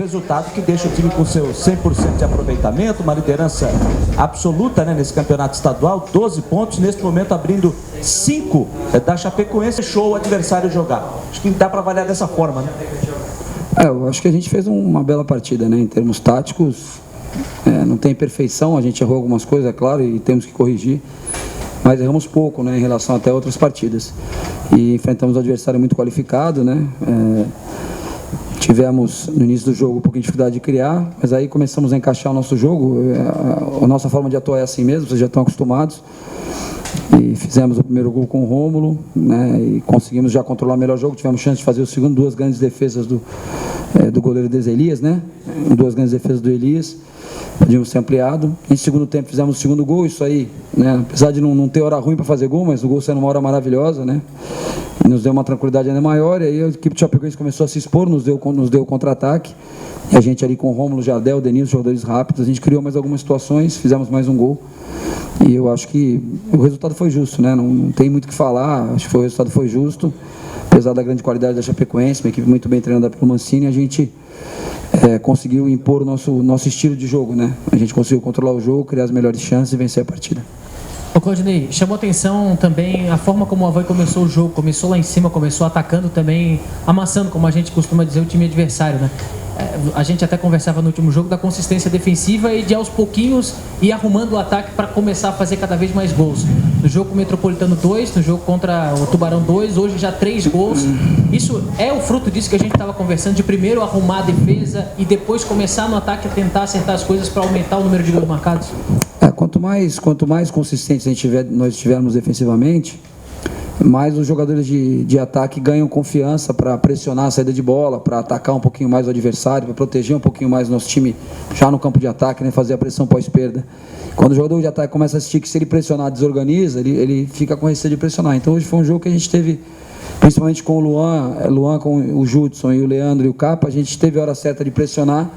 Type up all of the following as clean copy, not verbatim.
resultado que deixa o time com seu 100% de aproveitamento, uma liderança absoluta, né, nesse campeonato estadual, 12 pontos, neste momento abrindo 5 da Chapecoense, deixou o adversário jogar. Acho que dá para avaliar dessa forma, né? Eu acho que a gente fez uma bela partida, né, em termos táticos. Não tem perfeição, a gente errou algumas coisas, é claro, e temos que corrigir, mas erramos pouco, né, em relação até a outras partidas. E enfrentamos um adversário muito qualificado, né? Tivemos no início do jogo um pouquinho de dificuldade de criar, mas aí começamos a encaixar o nosso jogo. A nossa forma de atuar é assim mesmo, vocês já estão acostumados. E fizemos o primeiro gol com o Rômulo, né, e conseguimos já controlar melhor o jogo. Tivemos chance de fazer o segundo, duas grandes defesas do goleiro Elias, né? Duas grandes defesas do Elias. Podíamos ter ampliado. Em segundo tempo fizemos o segundo gol, isso aí, né? Apesar de não ter hora ruim para fazer gol, mas o gol sendo uma hora maravilhosa, né? E nos deu uma tranquilidade ainda maior, e aí a equipe de Chapecoense começou a se expor, nos deu contra-ataque. E a gente ali com o Rômulo, Jardel, Denilson, jogadores rápidos, a gente criou mais algumas situações, fizemos mais um gol. E eu acho que o resultado foi justo, né? Não tem muito o que falar, acho que o resultado foi justo. Apesar da grande qualidade da Chapecoense, uma equipe muito bem treinada pelo Mancini, a gente conseguiu impor o nosso estilo de jogo, né? A gente conseguiu controlar o jogo, criar as melhores chances e vencer a partida. Ô Claudinei, chamou atenção também a forma como o Avaí começou o jogo, começou lá em cima, começou atacando também, amassando, como a gente costuma dizer, o time adversário, né? A gente até conversava no último jogo da consistência defensiva e de aos pouquinhos ir arrumando o ataque para começar a fazer cada vez mais gols. No jogo com o Metropolitano 2, no jogo contra o Tubarão 2, hoje já 3 gols. Isso é o fruto disso que a gente estava conversando, de primeiro arrumar a defesa e depois começar no ataque a tentar acertar as coisas para aumentar o número de gols marcados? Quanto mais consistentes nós estivermos defensivamente, mais os jogadores de ataque ganham confiança para pressionar a saída de bola, para atacar um pouquinho mais o adversário, para proteger um pouquinho mais o nosso time já no campo de ataque, né, fazer a pressão pós-perda. Quando o jogador de ataque começa a assistir que se ele pressionar, desorganiza, ele fica com receio de pressionar. Então hoje foi um jogo que a gente teve, principalmente com o Luan com o Judson e o Leandro e o Capa, a gente teve a hora certa de pressionar,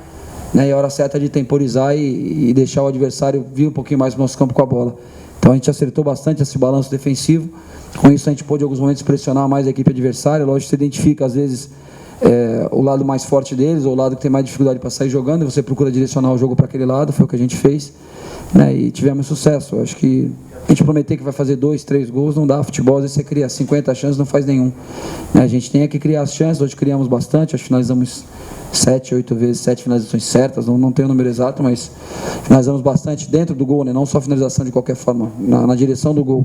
né, e a hora certa de temporizar e deixar o adversário vir um pouquinho mais no nosso campo com a bola. Então a gente acertou bastante esse balanço defensivo. Com isso a gente pôde em alguns momentos pressionar mais a equipe adversária. Lógico que você identifica às vezes o lado mais forte deles, ou o lado que tem mais dificuldade para sair jogando, e você procura direcionar o jogo para aquele lado. Foi o que a gente fez, né, e tivemos sucesso. Acho que a gente prometer que vai fazer 2, 3 gols não dá. Futebol, às vezes você cria 50 chances, não faz nenhum, né? A gente tem que criar as chances. Hoje criamos bastante, acho que finalizamos 7, 8 vezes, 7 finalizações certas, não tenho o número exato, mas finalizamos bastante dentro do gol, né? Não só finalização de qualquer forma, na direção do gol.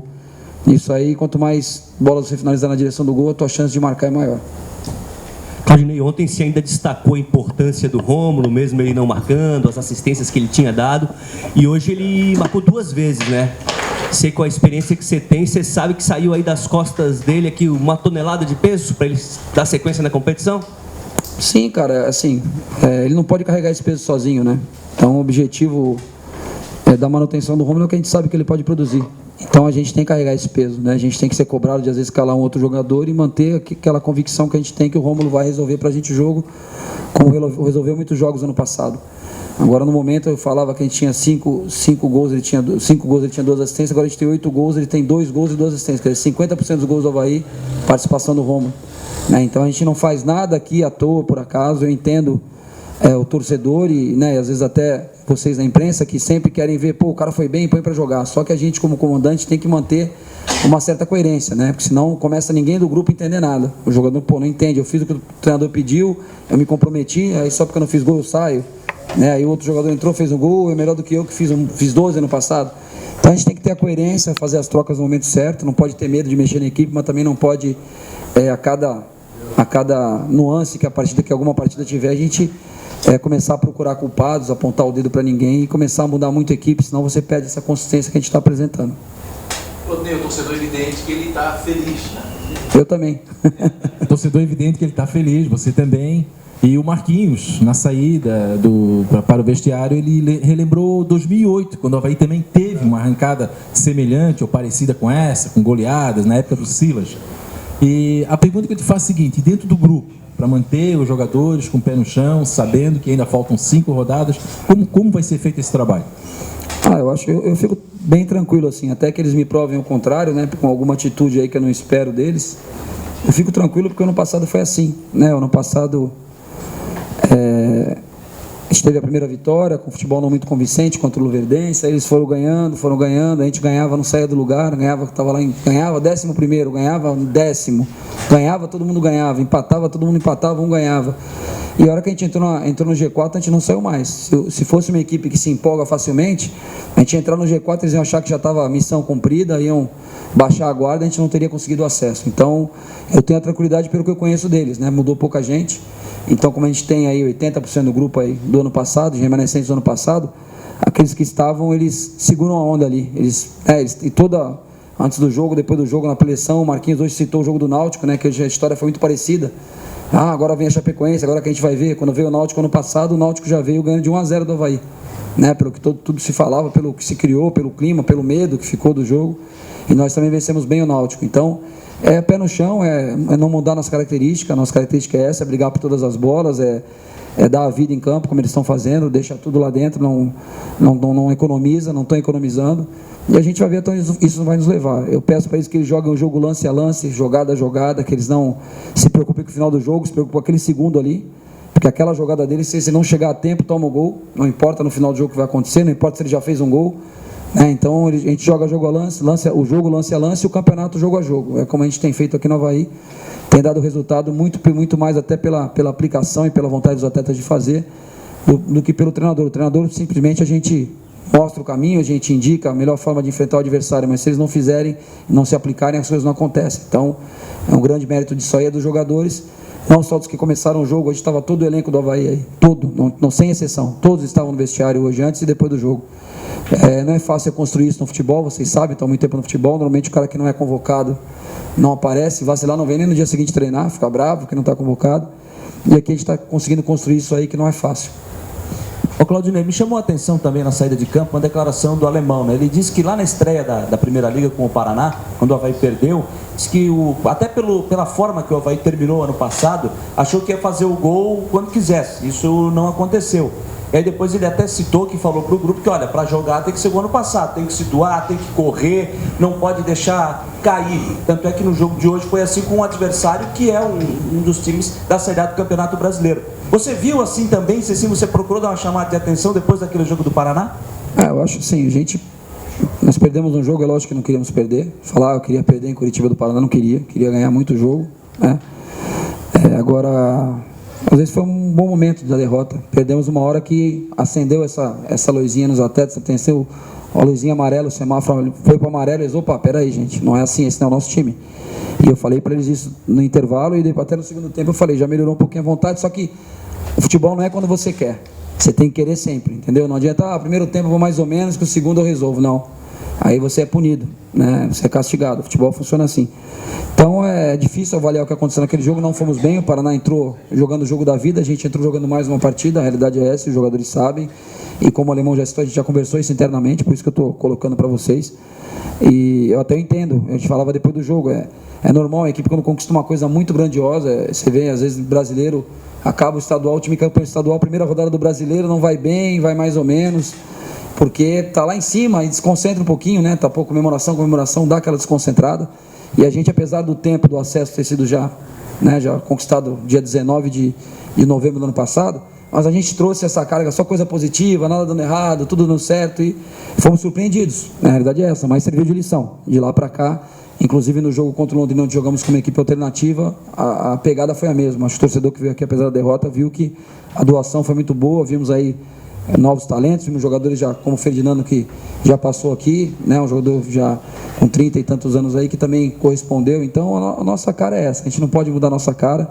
Isso aí, quanto mais bolas você finalizar na direção do gol, a tua chance de marcar é maior. Claudinei, ontem você ainda destacou a importância do Rômulo, mesmo ele não marcando, as assistências que ele tinha dado, e hoje ele marcou 2 vezes, né? Você, com a experiência que você tem, você sabe que saiu aí das costas dele aqui uma tonelada de peso para ele dar sequência na competição? Sim, cara, assim, ele não pode carregar esse peso sozinho, né? Então o objetivo da manutenção do Rômulo é que a gente sabe que ele pode produzir. Então a gente tem que carregar esse peso, né? A gente tem que ser cobrado de às vezes escalar um outro jogador e manter aquela convicção que a gente tem que o Rômulo vai resolver pra gente o jogo, como resolveu muitos jogos ano passado. Agora no momento eu falava que a gente tinha 5 gols, ele tinha 5 gols, ele tinha 2 assistências, agora a gente tem 8 gols, ele tem 2 gols e 2 assistências, quer dizer, 50% dos gols do Avaí, participação do Rômulo, né? Então a gente não faz nada aqui à toa, por acaso. Eu entendo o torcedor e, né, às vezes até vocês na imprensa que sempre querem ver, pô, o cara foi bem, põe para jogar. Só que a gente como comandante tem que manter uma certa coerência, né? Porque senão começa ninguém do grupo entender nada. O jogador, pô, não entende, eu fiz o que o treinador pediu, eu me comprometi, aí só porque eu não fiz gol eu saio, né? Aí o outro jogador entrou, fez um gol, é melhor do que eu que fiz 12 ano passado. Então a gente tem que ter a coerência, fazer as trocas no momento certo, não pode ter medo de mexer na equipe, mas também não pode a cada nuance que alguma partida tiver, a gente começar a procurar culpados, apontar o dedo para ninguém e começar a mudar muito a equipe, senão você perde essa consistência que a gente está apresentando. O torcedor evidente que ele está feliz, né? Eu também. O torcedor evidente que ele está feliz, você também. E o Marquinhos, na saída para o vestiário, ele relembrou 2008, quando o Avaí também teve uma arrancada semelhante ou parecida com essa, com goleadas, na época do Silas. E a pergunta que eu te faço é a seguinte: dentro do grupo, para manter os jogadores com o pé no chão, sabendo que ainda faltam 5 rodadas, como vai ser feito esse trabalho? Eu fico bem tranquilo, assim, até que eles me provem o contrário, né, com alguma atitude aí que eu não espero deles. Eu fico tranquilo porque o ano passado foi assim, né? O ano passado gente teve a primeira vitória, com futebol não muito convincente contra o Luverdense, aí eles foram ganhando, a gente ganhava, não saía do lugar, ganhava 11º, ganhava 10º, ganhava, todo mundo ganhava, empatava, todo mundo empatava, um ganhava. E a hora que a gente entrou no G4, a gente não saiu mais. Se fosse uma equipe que se empolga facilmente, a gente ia entrar no G4, eles iam achar que já estava a missão cumprida, iam baixar a guarda, a gente não teria conseguido acesso. Então, eu tenho a tranquilidade pelo que eu conheço deles, né? Mudou pouca gente. Então, como a gente tem aí 80% do grupo aí do ano passado, de remanescentes do ano passado, aqueles que estavam, eles seguram a onda ali. Antes do jogo, depois do jogo, na preleção, o Marquinhos hoje citou o jogo do Náutico, né? Que a história foi muito parecida. Agora vem a Chapecoense, agora que a gente vai ver. Quando veio o Náutico ano passado, o Náutico já veio ganhando de 1-0 do Avaí, né? Pelo que tudo se falava, pelo que se criou, pelo clima, pelo medo que ficou do jogo. E nós também vencemos bem o Náutico. Então, é pé no chão, é não mudar nossa característica. A nossa característica é essa, é brigar por todas as bolas, é dar a vida em campo, como eles estão fazendo, deixa tudo lá dentro, não economiza, não estão economizando. E a gente vai ver até onde isso vai nos levar. Eu peço para eles que eles joguem o jogo lance a lance, jogada a jogada, que eles não se preocupem com o final do jogo, se preocupem com aquele segundo ali, porque aquela jogada deles, se não chegar a tempo, toma o gol, não importa no final do jogo o que vai acontecer, não importa se ele já fez um gol, né? Então a gente joga jogo a lance, o jogo lance a lance e o campeonato jogo a jogo. É como a gente tem feito aqui no Avaí, tem dado resultado muito mais até pela aplicação e pela vontade dos atletas de fazer, do que pelo treinador. O treinador simplesmente a gente mostra o caminho, a gente indica a melhor forma de enfrentar o adversário, mas se eles não fizerem, não se aplicarem, as coisas não acontecem. Então, é um grande mérito disso aí, é dos jogadores, não só dos que começaram o jogo. Hoje estava todo o elenco do Avaí aí, todo, não, sem exceção, todos estavam no vestiário hoje, antes e depois do jogo. Não é fácil construir isso no futebol, vocês sabem, estão há muito tempo no futebol, normalmente o cara que não é convocado não aparece, vacilar, não vem nem no dia seguinte treinar, fica bravo que não está convocado, e aqui a gente está conseguindo construir isso aí que não é fácil. Ô Claudinei, me chamou a atenção também na saída de campo uma declaração do alemão, né? Ele disse que lá na estreia da Primeira Liga com o Paraná, quando o Avaí perdeu, disse que até pela forma que o Avaí terminou ano passado, achou que ia fazer o gol quando quisesse. Isso não aconteceu. E aí depois ele até citou, que falou para o grupo que, olha, para jogar tem que ser o ano passado, tem que se doar, tem que correr, não pode deixar cair. Tanto é que no jogo de hoje foi assim com um adversário que é um dos times da Série A do Campeonato Brasileiro. Você viu assim também, se assim você procurou dar uma chamada de atenção depois daquele jogo do Paraná? Eu acho assim, nós perdemos um jogo, é lógico que não queríamos perder. Eu queria perder em Curitiba do Paraná, não queria ganhar muito jogo, né? Agora, às vezes foi um bom momento da derrota. Perdemos uma hora que acendeu essa luzinha nos atletas, atenção, a luzinha amarela, o semáforo foi para o amarelo, eles, opa, peraí gente, não é assim, esse não é o nosso time. E eu falei para eles isso no intervalo e até no segundo tempo eu falei, já melhorou um pouquinho a vontade, só que o futebol não é quando você quer, você tem que querer sempre, entendeu? Não adianta, primeiro tempo eu vou mais ou menos, que o segundo eu resolvo, não. Aí você é punido, né? Você é castigado, o futebol funciona assim. Então é difícil avaliar o que aconteceu naquele jogo, não fomos bem, o Paraná entrou jogando o jogo da vida, a gente entrou jogando mais uma partida, a realidade é essa, os jogadores sabem, e como o alemão já citou, a gente já conversou isso internamente, por isso que eu estou colocando para vocês, e eu até entendo, a gente falava depois do jogo, é normal, a equipe quando conquista uma coisa muito grandiosa, você vê, às vezes, brasileiro, acaba o estadual, o time campeão estadual, primeira rodada do brasileiro, não vai bem, vai mais ou menos, porque tá lá em cima e desconcentra um pouquinho, né? Tá pouco comemoração, dá aquela desconcentrada. E a gente, apesar do tempo do acesso ter sido já conquistado dia 19 de novembro do ano passado, mas a gente trouxe essa carga, só coisa positiva, nada dando errado, tudo dando certo e fomos surpreendidos. Na realidade é essa, mas serviu de lição. De lá para cá, inclusive no jogo contra o Londrina, onde jogamos como equipe alternativa, a pegada foi a mesma. Acho que o torcedor que veio aqui, apesar da derrota, viu que a doação foi muito boa, vimos aí novos talentos, vimos jogadores já como o Ferdinando, que já passou aqui, né, um jogador já com 30 e tantos anos aí, que também correspondeu. Então a nossa cara é essa, a gente não pode mudar a nossa cara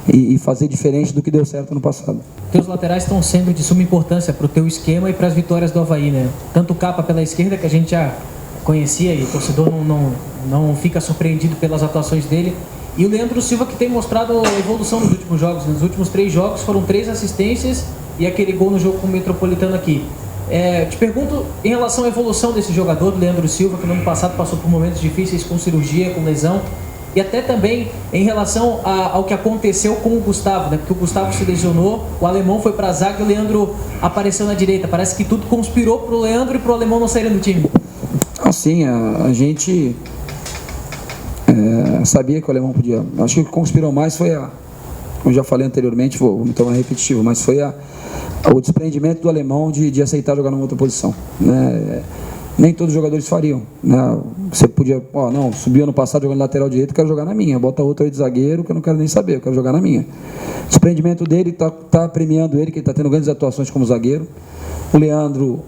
e fazer diferente do que deu certo no passado. Teus laterais estão sendo de suma importância para o teu esquema e para as vitórias do Avaí, né? Tanto o Capa pela esquerda, que a gente já conhecia e o torcedor não fica surpreendido pelas atuações dele, e o Leandro Silva, que tem mostrado evolução nos últimos jogos. Nos últimos 3 jogos foram 3 assistências e aquele gol no jogo com o Metropolitano aqui. Te pergunto em relação à evolução desse jogador, do Leandro Silva, que no ano passado passou por momentos difíceis com cirurgia, com lesão, e até também em relação ao que aconteceu com o Gustavo, né? Porque o Gustavo se lesionou, o alemão foi para a zaga e o Leandro apareceu na direita. Parece que tudo conspirou para o Leandro e para o alemão não saírem do time. Assim, a gente sabia que o alemão podia. Acho que o que conspirou mais foi como eu já falei anteriormente, vou me tornar repetitivo, mas foi a o desprendimento do alemão de aceitar jogar numa outra posição, né? Nem todos os jogadores fariam, né? Você podia, não, subiu ano passado jogando lateral direito, quero jogar na minha, bota outro aí de zagueiro que eu não quero nem saber, eu quero jogar na minha. O desprendimento dele tá premiando ele, que ele está tendo grandes atuações como zagueiro. O Leandro,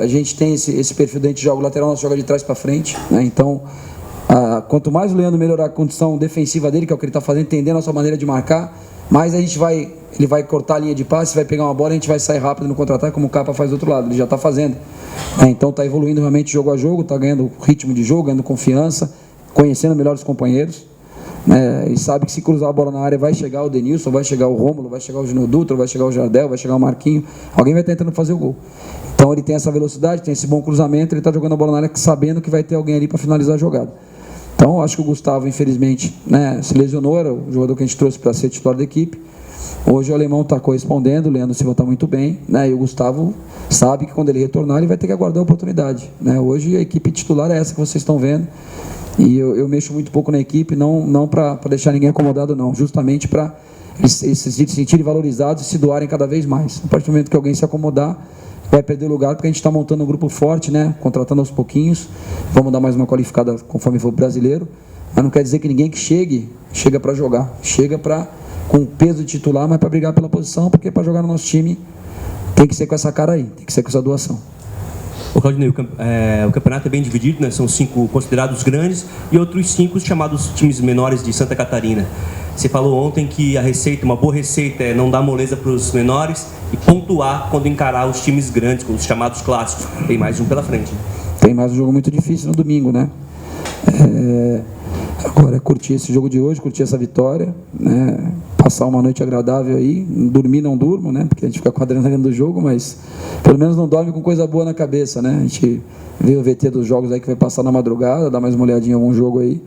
a gente tem esse perfil dentro de jogo lateral, nós joga de trás para frente, né? Então, quanto mais o Leandro melhorar a condição defensiva dele, que é o que ele está fazendo, entender a nossa maneira de marcar, mais ele vai cortar a linha de passe, vai pegar uma bola, a gente vai sair rápido no contra-ataque, como o Capa faz do outro lado, ele já está fazendo. Então está evoluindo realmente jogo a jogo, está ganhando ritmo de jogo, ganhando confiança, conhecendo melhor os companheiros, né? E sabe que se cruzar a bola na área vai chegar o Denilson, vai chegar o Rômulo, vai chegar o Gino Dutra, vai chegar o Jardel, vai chegar o Marquinho, alguém vai estar tentando fazer o gol. Então ele tem essa velocidade, tem esse bom cruzamento, ele está jogando a bola na área sabendo que vai ter alguém ali para finalizar a jogada. Então, acho que o Gustavo, infelizmente, né, se lesionou, era o jogador que a gente trouxe para ser titular da equipe. Hoje o alemão está correspondendo, o Leandro Silva está muito bem, né, e o Gustavo sabe que quando ele retornar, ele vai ter que aguardar a oportunidade, né. Hoje a equipe titular é essa que vocês estão vendo, e eu mexo muito pouco na equipe, não para deixar ninguém acomodado, não, justamente para eles se sentirem valorizados e se doarem cada vez mais. A partir do momento que alguém se acomodar, vai perder lugar, porque a gente está montando um grupo forte, né? Contratando aos pouquinhos, vamos dar mais uma qualificada conforme for brasileiro, mas não quer dizer que ninguém que chega para jogar, chega com peso de titular, mas para brigar pela posição, porque para jogar no nosso time tem que ser com essa cara aí, tem que ser com essa doação. O Claudinei, o campeonato é bem dividido, né? São 5 considerados grandes e outros 5 chamados times menores de Santa Catarina. Você falou ontem que uma boa receita é não dar moleza para os menores e pontuar quando encarar os times grandes, os chamados clássicos. Tem mais um pela frente. Tem mais um jogo muito difícil no domingo, né? Agora é curtir esse jogo de hoje, curtir essa vitória, né? Passar uma noite agradável aí, dormir não durmo, né? Porque a gente fica com a adrenalina do jogo, mas pelo menos não dorme com coisa boa na cabeça, né? A gente vê o VT dos jogos aí que vai passar na madrugada, dar mais uma olhadinha em algum jogo aí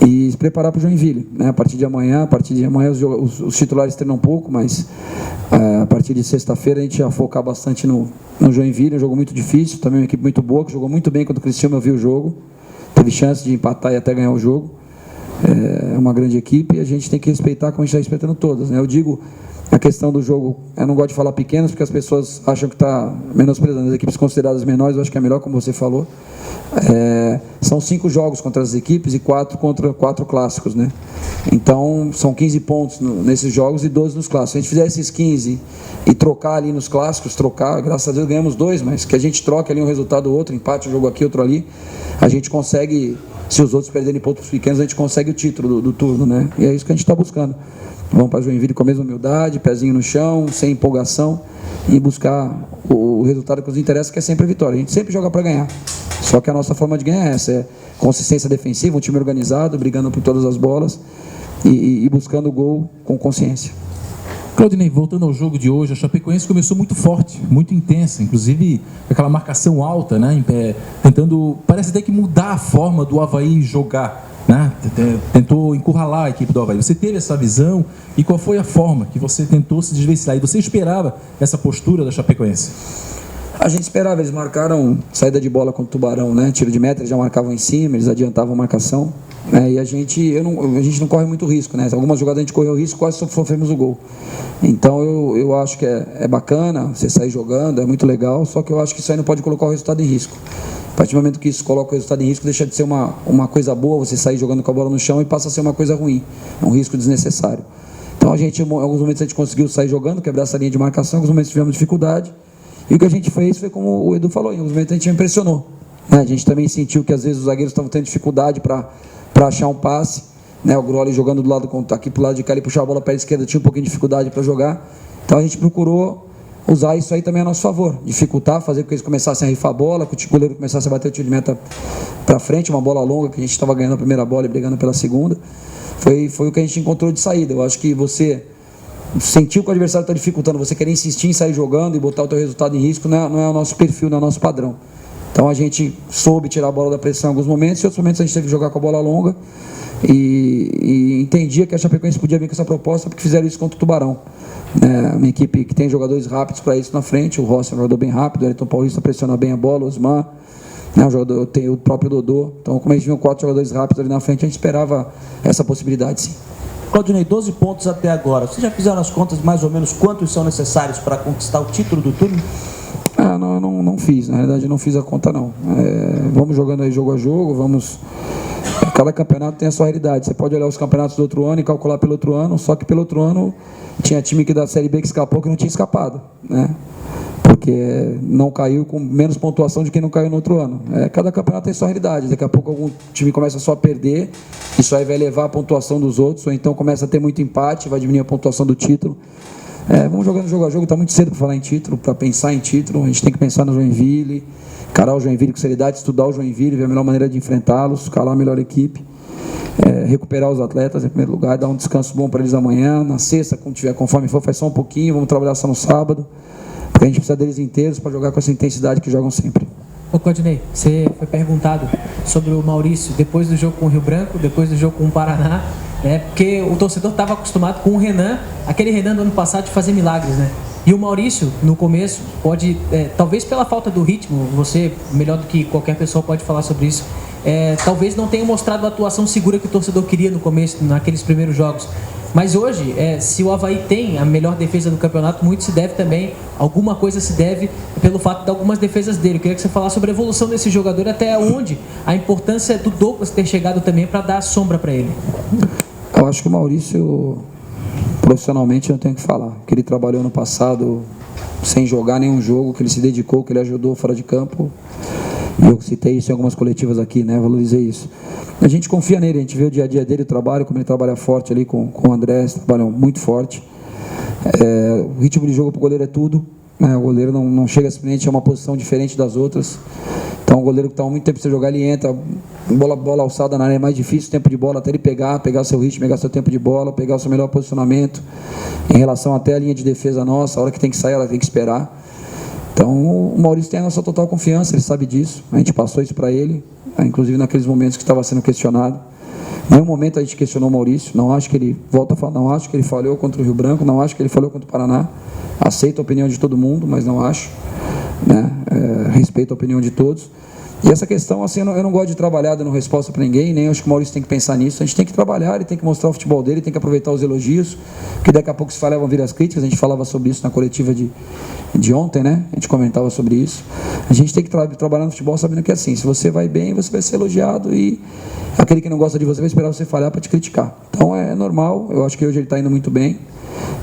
e se preparar para o Joinville, né? A partir de amanhã os titulares treinam um pouco, mas a partir de sexta-feira a gente vai focar bastante no Joinville, um jogo muito difícil, também uma equipe muito boa, que jogou muito bem quando o Cristiano eu vi o jogo, teve chance de empatar e até ganhar o jogo. É uma grande equipe e a gente tem que respeitar como a gente está respeitando todas, né? Eu digo, a questão do jogo, eu não gosto de falar pequenas porque as pessoas acham que está menosprezando as equipes consideradas menores, eu acho que é melhor, como você falou. São 5 jogos contra as equipes e 4 contra 4 clássicos, né? Então são 15 pontos nesses jogos e 12 nos clássicos. Se a gente fizer esses 15 e trocar ali nos clássicos, graças a Deus ganhamos 2, mas que a gente troque ali um resultado ou outro, empate um jogo aqui, outro ali, a gente consegue, se os outros perderem pontos pequenos, a gente consegue o título do turno, né? E é isso que a gente está buscando. Vamos para Joinville com a mesma humildade, pezinho no chão, sem empolgação e buscar o resultado que nos interessa, que é sempre a vitória. A gente sempre joga para ganhar. Só que a nossa forma de ganhar é essa, consistência defensiva, um time organizado, brigando por todas as bolas e buscando o gol com consciência. Claudinei, voltando ao jogo de hoje, a Chapecoense começou muito forte, muito intensa, inclusive aquela marcação alta, né, tentando, parece até que mudar a forma do Avaí jogar, né, tentou encurralar a equipe do Avaí. Você teve essa visão e qual foi a forma que você tentou se desvencilhar? E você esperava essa postura da Chapecoense? A gente esperava, eles marcaram saída de bola contra o Tubarão, né? Tiro de meta, eles já marcavam em cima, eles adiantavam a marcação, né? E a gente não corre muito risco, né? Algumas jogadas a gente correu risco, quase sofremos o gol. Então eu acho que é bacana você sair jogando, é muito legal, só que eu acho que isso aí não pode colocar o resultado em risco. A partir do momento que isso coloca o resultado em risco, deixa de ser uma coisa boa, você sair jogando com a bola no chão e passa a ser uma coisa ruim, um risco desnecessário. Então em alguns momentos a gente conseguiu sair jogando, quebrar essa linha de marcação, em alguns momentos tivemos dificuldade. E o que a gente fez foi como o Edu falou, em alguns momentos a gente impressionou, né? A gente também sentiu que às vezes os zagueiros estavam tendo dificuldade para achar um passe, né? O Groli jogando do lado, aqui pro lado de cá, ele puxava a bola para a esquerda, tinha um pouquinho de dificuldade para jogar. Então a gente procurou usar isso aí também a nosso favor, dificultar, fazer com que eles começassem a rifar a bola, que o goleiro começasse a bater o tiro de meta para frente, uma bola longa, que a gente estava ganhando a primeira bola e brigando pela segunda. Foi o que a gente encontrou de saída. Eu acho que você sentiu que o adversário está dificultando, você querer insistir em sair jogando e botar o teu resultado em risco, não é o nosso perfil, não é o nosso padrão. Então a gente soube tirar a bola da pressão em alguns momentos, e outros momentos a gente teve que jogar com a bola longa e entendia que a Chapecoense podia vir com essa proposta, porque fizeram isso contra o Tubarão. Uma equipe que tem jogadores rápidos para isso na frente, o Rossi é um jogador bem rápido, o Elton Paulista pressiona bem a bola, o Osman, tem o próprio Dodô. Então, como a gente viu 4 jogadores rápidos ali na frente, a gente esperava essa possibilidade, sim. Claudinei, 12 pontos até agora. Vocês já fizeram as contas de mais ou menos quantos são necessários para conquistar o título do turno? Não fiz, na realidade eu não fiz a conta não. Vamos jogando aí jogo a jogo, vamos... Cada campeonato tem a sua realidade. Você pode olhar os campeonatos do outro ano e calcular pelo outro ano, só que pelo outro ano tinha time que da Série B que escapou que não tinha escapado, né? Porque não caiu com menos pontuação de quem não caiu no outro ano. Cada campeonato tem sua realidade. Daqui a pouco algum time começa só a perder, isso aí vai elevar a pontuação dos outros, ou então começa a ter muito empate, vai diminuir a pontuação do título. Vamos jogando jogo a jogo, está muito cedo para falar em título, para pensar em título. A gente tem que pensar no Joinville, encarar o Joinville com seriedade, estudar o Joinville, ver a melhor maneira de enfrentá-los, escalar a melhor equipe, recuperar os atletas em primeiro lugar, dar um descanso bom para eles amanhã. Na sexta, quando tiver, conforme for, faz só um pouquinho, vamos trabalhar só no sábado, porque a gente precisa deles inteiros para jogar com essa intensidade que jogam sempre. Ô Claudinei, você foi perguntado sobre o Maurício depois do jogo com o Rio Branco, depois do jogo com o Paraná, porque o torcedor estava acostumado com o Renan, aquele Renan do ano passado de fazer milagres, né? E o Maurício, no começo, pode, talvez pela falta do ritmo, você, melhor do que qualquer pessoa, pode falar sobre isso, talvez não tenha mostrado a atuação segura que o torcedor queria no começo, naqueles primeiros jogos. Mas hoje, se o Avaí tem a melhor defesa do campeonato, muito se deve também, alguma coisa se deve pelo fato de algumas defesas dele. Eu queria que você falasse sobre a evolução desse jogador, até onde a importância do Douglas ter chegado também para dar sombra para ele. Eu acho que o Maurício, profissionalmente, não tenho o que falar. Que ele trabalhou no passado sem jogar nenhum jogo, que ele se dedicou, que ele ajudou fora de campo. E eu citei isso em algumas coletivas aqui, né? Valorizei isso. A gente confia nele, a gente vê o dia a dia dele, o trabalho, como ele trabalha forte ali com o André, eles trabalham muito forte. O ritmo de jogo para o goleiro é tudo, né? O goleiro não chega simplesmente a uma posição diferente das outras. Então o goleiro que está há muito tempo sem jogar, ele entra, bola alçada na área é mais difícil, tempo de bola até ele pegar seu ritmo, pegar seu tempo de bola, pegar o seu melhor posicionamento, em relação até a linha de defesa nossa, a hora que tem que sair, ela tem que esperar. Então o Maurício tem a nossa total confiança, ele sabe disso, a gente passou isso para ele, inclusive naqueles momentos que estava sendo questionado. Em nenhum momento a gente questionou o Maurício, não acho que ele, volta a falar, não acho que ele falhou contra o Rio Branco, não acho que ele falhou contra o Paraná, aceito a opinião de todo mundo, mas não acho, né? Respeito a opinião de todos. E essa questão, assim, eu não gosto de trabalhar dando resposta para ninguém, nem acho que o Maurício tem que pensar nisso. A gente tem que trabalhar, ele tem que mostrar o futebol dele, tem que aproveitar os elogios, que daqui a pouco se falhar vão vir as críticas. A gente falava sobre isso na coletiva de ontem, né? A gente comentava sobre isso. A gente tem que trabalhar no futebol sabendo que é assim, se você vai bem, você vai ser elogiado, e aquele que não gosta de você vai esperar você falhar para te criticar. Então é normal, eu acho que hoje ele está indo muito bem.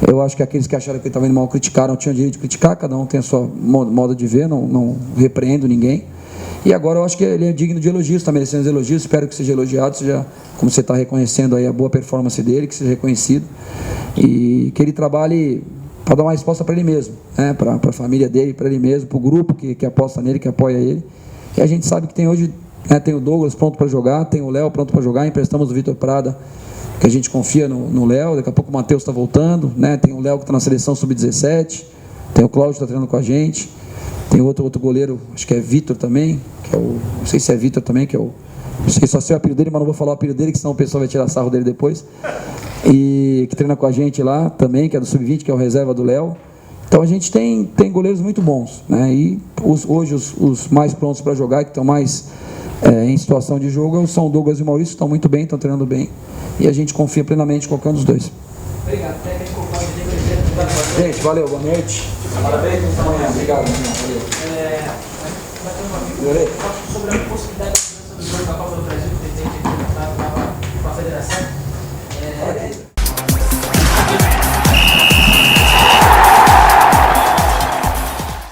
Eu acho que aqueles que acharam que ele estava indo mal criticaram, tinham direito de criticar, cada um tem a sua modo de ver, não repreendo ninguém. E agora eu acho que ele é digno de elogios, está merecendo os elogios, espero que seja elogiado, seja, como você está reconhecendo aí, a boa performance dele, que seja reconhecido, e que ele trabalhe para dar uma resposta para ele mesmo, né? Para a família dele, para ele mesmo, para o grupo que aposta nele, que apoia ele. E a gente sabe que tem hoje, né, tem o Douglas pronto para jogar, tem o Léo pronto para jogar, emprestamos o Vitor Prada, que a gente confia no Léo, daqui a pouco o Matheus está voltando, né? Tem o Léo que está na seleção sub-17, tem o Cláudio que está treinando com a gente, tem outro goleiro, acho que é Vitor também, que é o, não sei se é Vitor também, que é o, não sei só sei o apelido dele, mas não vou falar o apelido dele, que senão o pessoal vai tirar sarro dele depois, e que treina com a gente lá também, que é do sub-20, que é o reserva do Léo. Então a gente tem goleiros muito bons, né? E hoje os mais prontos para jogar, que estão mais em situação de jogo, são o Douglas e o Maurício, que estão muito bem, estão treinando bem, e a gente confia plenamente em qualquer um dos dois. Obrigado. Gente, valeu, boa noite. Parabéns, até amanhã. Obrigado. Valeu. Sobre a possibilidade de do jogo da Copa do Brasil, que tem com a federação.